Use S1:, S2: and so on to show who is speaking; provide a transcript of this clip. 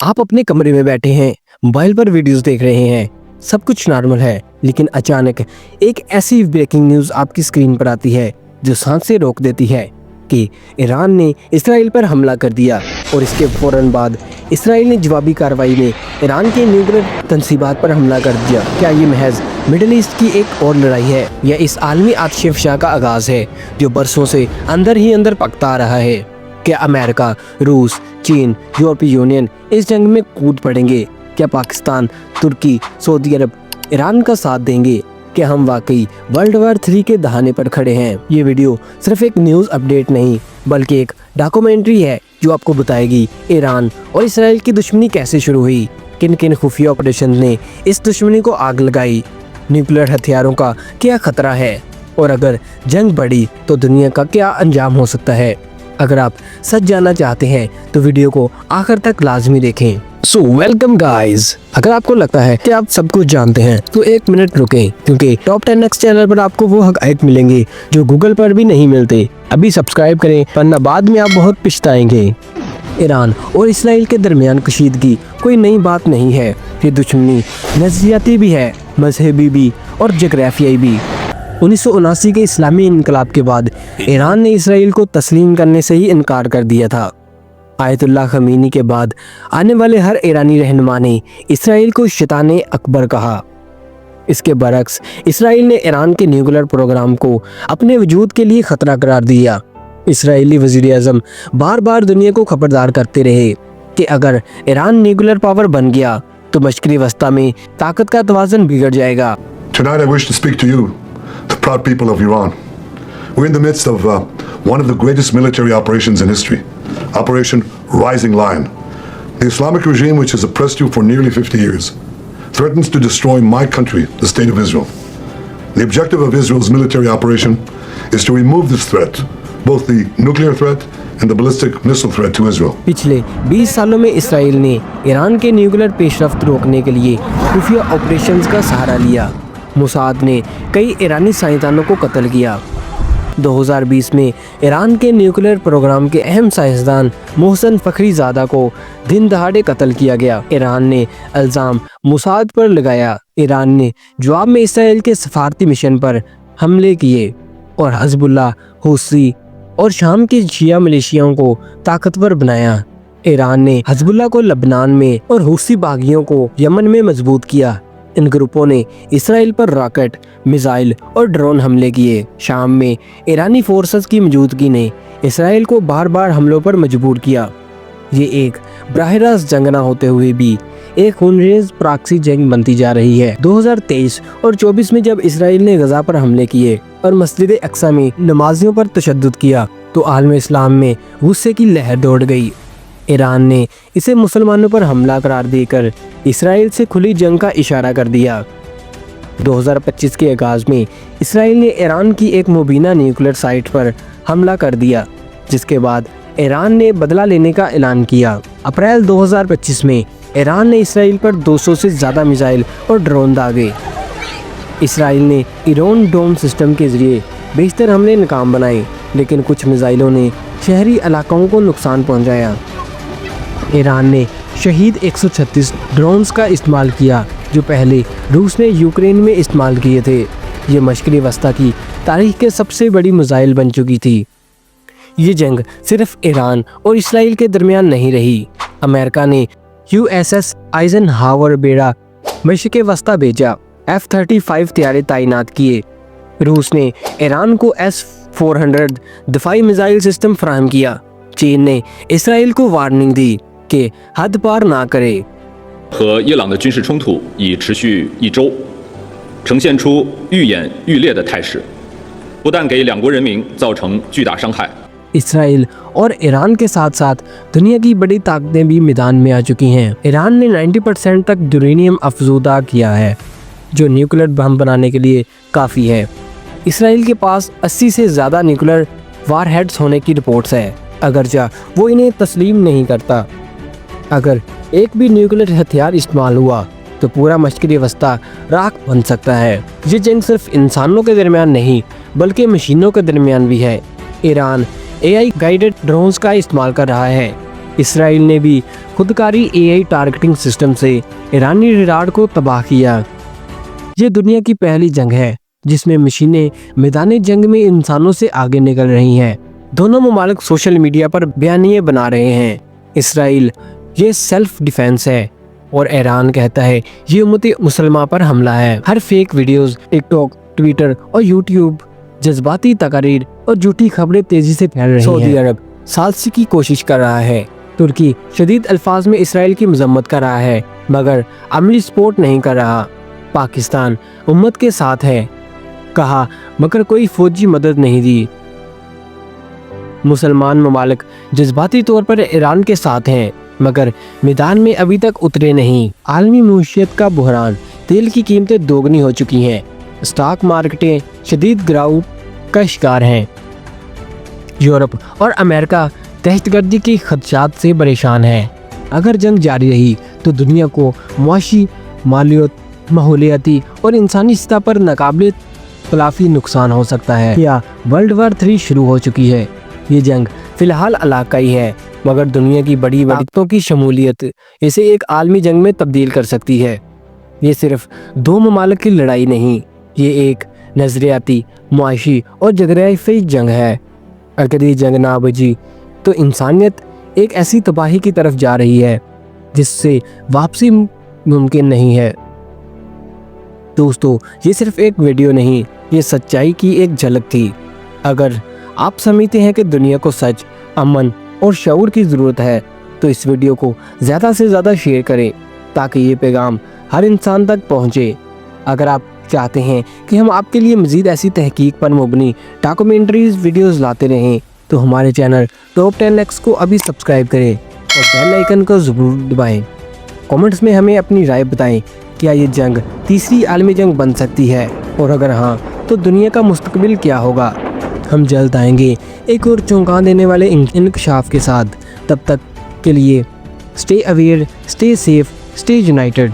S1: आप अपने कमरे में बैठे हैं, मोबाइल पर वीडियोस देख रहे हैं, सब कुछ नॉर्मल है, लेकिन अचानक एक ऐसी ब्रेकिंग न्यूज़ आपकी स्क्रीन पर आती है जो सांस से रोक देती है कि ईरान ने इसराइल पर हमला कर दिया और इसके फौरन बाद इसराइल ने जवाबी कार्रवाई में ईरान के न्यूक्लियर तंसीबात पर हमला कर दिया। क्या ये महज मिडिल ईस्ट की एक और लड़ाई है या इस आलमी आतिशफ़शा का आगाज़ है जो बरसों से अंदर ही अंदर पकता आ रहा है? क्या अमेरिका, रूस, चीन, यूरोपीय यूनियन इस जंग में कूद पड़ेंगे? क्या पाकिस्तान, तुर्की, सऊदी अरब ईरान का साथ देंगे? क्या हम वाकई वर्ल्ड वॉर 3 के दहाने पर खड़े हैं? ये वीडियो सिर्फ एक न्यूज़ अपडेट नहीं बल्कि एक डॉक्यूमेंट्री है जो आपको बताएगी ईरान और इसराइल की दुश्मनी कैसे शुरू हुई, किन किन खुफिया ऑपरेशन ने इस दुश्मनी को आग लगाई, न्यूक्लियर हथियारों का क्या खतरा है और अगर जंग बढ़ी तो दुनिया का क्या अंजाम हो सकता है। अगर आप सच जानना चाहते हैं तो वीडियो को आखिर तक लाजमी देखें। So welcome guys. अगर आपको लगता है कि आप सब कुछ जानते हैं तो एक मिनट रुकें, क्योंकि टॉप 10 नेक्स्ट चैनल पर आपको वो हक़ाइक़ मिलेंगे जो गूगल पर भी नहीं मिलते। अभी सब्सक्राइब करें वरना बाद में आप बहुत पछताएंगे। ईरान और इसराइल के दरमियान कशीदगी कोई नई बात नहीं है। ये दुश्मनी नज़रियाती भी है, मजहबी भी और जोग्राफियाई भी। 1979 के इस्लामी इनकलाब के बाद ईरान ने इसराइल को तस्लीम करने से ही इनकार कर दिया था। आयतुल्लाह खमीनी के बाद आने वाले हर ईरानी रहनुमा ने इसराइल को शैताने अकबर कहा। इसके बरक्स इसराइल ने ईरान के न्यूक्लियर प्रोग्राम को अपने वजूद के लिए खतरा करार दिया। इसराइली वज़ीर-ए-आज़म बार बार दुनिया को खबरदार करते रहे कि अगर ईरान न्यूक्लियर पावर बन गया तो मशरिक़ी वस्ता में ताकत का तवाज़ुन बिगड़ जाएगा।
S2: Tonight I wish to speak to you, the proud people of Iran. We're in the midst of one of the greatest military operations in history, Operation Rising Lion. The Islamic regime, which has oppressed you for nearly 50 years, threatens to destroy my country, the State of Israel. The objective of Israel's military operation is to remove this threat, both the nuclear threat and the ballistic missile threat to Israel.
S1: पिछले 20 सालों में Israel ने Iran के nuclear पेशरफ्त रोकने के लिए खुफिया operations का सहारा लिया। मोसाद ने कई ईरानी साइंसदानों को कत्ल किया। 2020 में ईरान के न्यूक्लियर प्रोग्राम के अहम साइंसदान मोहसन फखरीज़ादा को दिन दहाड़े कत्ल किया गया। ईरान ने इल्ज़ाम मोसाद पर लगाया। ईरान ने जवाब में इसराइल के सफारती मिशन पर हमले किए और हिज़्बुल्लाह, हूसी और शाम के शिया मिलिशियाओं को ताकतवर बनाया। ईरान ने हिज़्बुल्लाह को लबनान में और हूसी बागियों को यमन में मजबूत किया। इन ग्रुपों ने इसराइल पर रॉकेट, मिसाइल और ड्रोन हमले किए। शाम में ईरानी फोर्सेस की मौजूदगी ने इसराइल को बार बार हमलों पर मजबूर किया। ये एक बराह रास्त जंग न होते हुए भी एक खूनरेज़ प्रॉक्सी जंग बनती जा रही है। 2023 और 24 में जब इसराइल ने गजा पर हमले किए और मस्जिद अक्सा में नमाजियों पर तशद्दुद किया तो आलम इस्लाम में गुस्से की लहर दौड़ गई। ईरान ने इसे मुसलमानों पर हमला करार देकर इसराइल से खुली जंग का इशारा कर दिया। 2025 के आगाज़ में इसराइल ने ईरान की एक मुबीना न्यूक्लियर साइट पर हमला कर दिया, जिसके बाद ईरान ने बदला लेने का ऐलान किया। अप्रैल 2025 में ईरान ने इसराइल पर 200 से ज़्यादा मिसाइल और ड्रोन दागे। इसराइल ने आयरन डोम सिस्टम के ज़रिए बेशतर हमले नाकाम बनाए, लेकिन कुछ मिसाइलों ने शहरी इलाकों को नुकसान पहुँचाया। ईरान ने शहीद 136 ड्रोन्स का इस्तेमाल किया जो पहले रूस ने यूक्रेन में इस्तेमाल किए थे। ये मशरिक़ी वस्ता की तारीख के सबसे बड़ी मिसाइल बन चुकी थी। ये जंग सिर्फ ईरान और इसराइल के दरमियान नहीं रही। अमेरिका ने USS आइजनहावर बेड़ा मशरिक़ वस्ता भेजा, F-35 तैयारे तैनात किए। रूस ने ईरान को S-400 दिफाई मिसाइल सिस्टम फराहम किया। चीन ने इसराइल को वार्निंग दी कि हद पार ना करे।
S3: 和伊朗的军事冲突已持续1周，呈现出愈演愈烈的态势，不但给两国人民造成巨大伤害。
S1: इसराइल और ईरान के साथ साथ दुनिया की बड़ी ताकतें भी मैदान में आ चुकी हैं। ईरान ने 90% तक यूरेनियम अफजूदा किया है, जो न्यूक्लियर बम बनाने के लिए काफ़ी है। इसराइल के पास 80 से ज़्यादा न्यूक्लियर वारहेड्स होने की रिपोर्ट्स है, अगरचा वो इन्हें तस्लीम नहीं करता। अगर एक भी न्यूक्लियर हथियार इस्तेमाल हुआ तो पूरा मशरिक़ी वस्ता राख बन सकता है। ये जंग सिर्फ इंसानों के दरमियान नहीं बल्कि मशीनों के दरमियान भी है। ईरान AI गाइडेड ड्रोन्स का इस्तेमाल कर रहा है इसराइल ने भी खुदकारी AI टारगेटिंग सिस्टम से ईरानी रडार को तबाह किया। ये दुनिया की पहली जंग है जिसमें मशीनें मैदान जंग में इंसानों से आगे निकल रही हैं। दोनों ममालिक सोशल मीडिया पर बयानिए बना रहे हैं। इसराइल ये सेल्फ डिफेंस है और ईरान कहता है ये उम्मत मुसलमान पर हमला है। हर फेक वीडियोस टिकटॉक, ट्विटर और यूट्यूब जज्बाती तकारीर और झूठी खबरें तेजी से फैल रही हैं। सऊदी अरब सालसी की कोशिश कर रहा है। तुर्की शदीद अल्फाज में इसराइल की मजम्मत कर रहा है मगर अमली सपोर्ट नहीं कर रहा। पाकिस्तान उम्मत के साथ है कहा मगर कोई फौजी मदद नहीं दी। मुसलमान ममालिक जज्बाती तौर पर ईरान के साथ हैं मगर मैदान में अभी तक उतरे नहीं। आलमी मईशत का बहरान, तेल की कीमतें दोगुनी हो चुकी हैं। स्टॉक मार्केटें शदीद गिरावट का शिकार हैं। यूरोप और अमेरिका दहशतगर्दी के खदशात से परेशान है। अगर जंग जारी रही तो दुनिया को मुआशी, माहौलियाती और इंसानी सतह पर नाकाबिल खिलाफी नुकसान हो सकता है। या वर्ल्ड वार 3 शुरू हो चुकी है। ये जंग फिलहाल इलाकाई है मगर दुनिया की बड़ी ताकतों की शमूलियत इसे एक आलमी जंग में तब्दील कर सकती है। ये सिर्फ दो ममालिक की लड़ाई नहीं, ये एक नजरियाती, मुआशी और जगराफी जंग है। अगर ये जंग ना बजी तो इंसानियत एक ऐसी तबाही की तरफ जा रही है जिससे वापसी मुमकिन नहीं है। दोस्तों, ये सिर्फ एक वीडियो नहीं, ये सच्चाई की एक झलक थी। अगर आप समझते हैं कि दुनिया को सच, अमन और शऊर की ज़रूरत है तो इस वीडियो को ज़्यादा से ज़्यादा शेयर करें ताकि ये पैगाम हर इंसान तक पहुँचे। अगर आप चाहते हैं कि हम आपके लिए मज़ीद ऐसी तहकीक पर मबनी डॉक्यूमेंट्रीज़ वीडियोज़ लाते रहें तो हमारे चैनल टॉप 10X को अभी सब्सक्राइब करें और बेल आइकन को ज़रूर दबाएं। कमेंट्स में हमें अपनी राय बताएं, क्या ये जंग तीसरी आलमी जंग बन सकती है और अगर हाँ तो दुनिया का मुस्तकबिल क्या होगा। हम जल्द आएंगे एक और चौंका देने वाले इंकशाफ के साथ। तब तक के लिए stay aware, stay safe, stay United.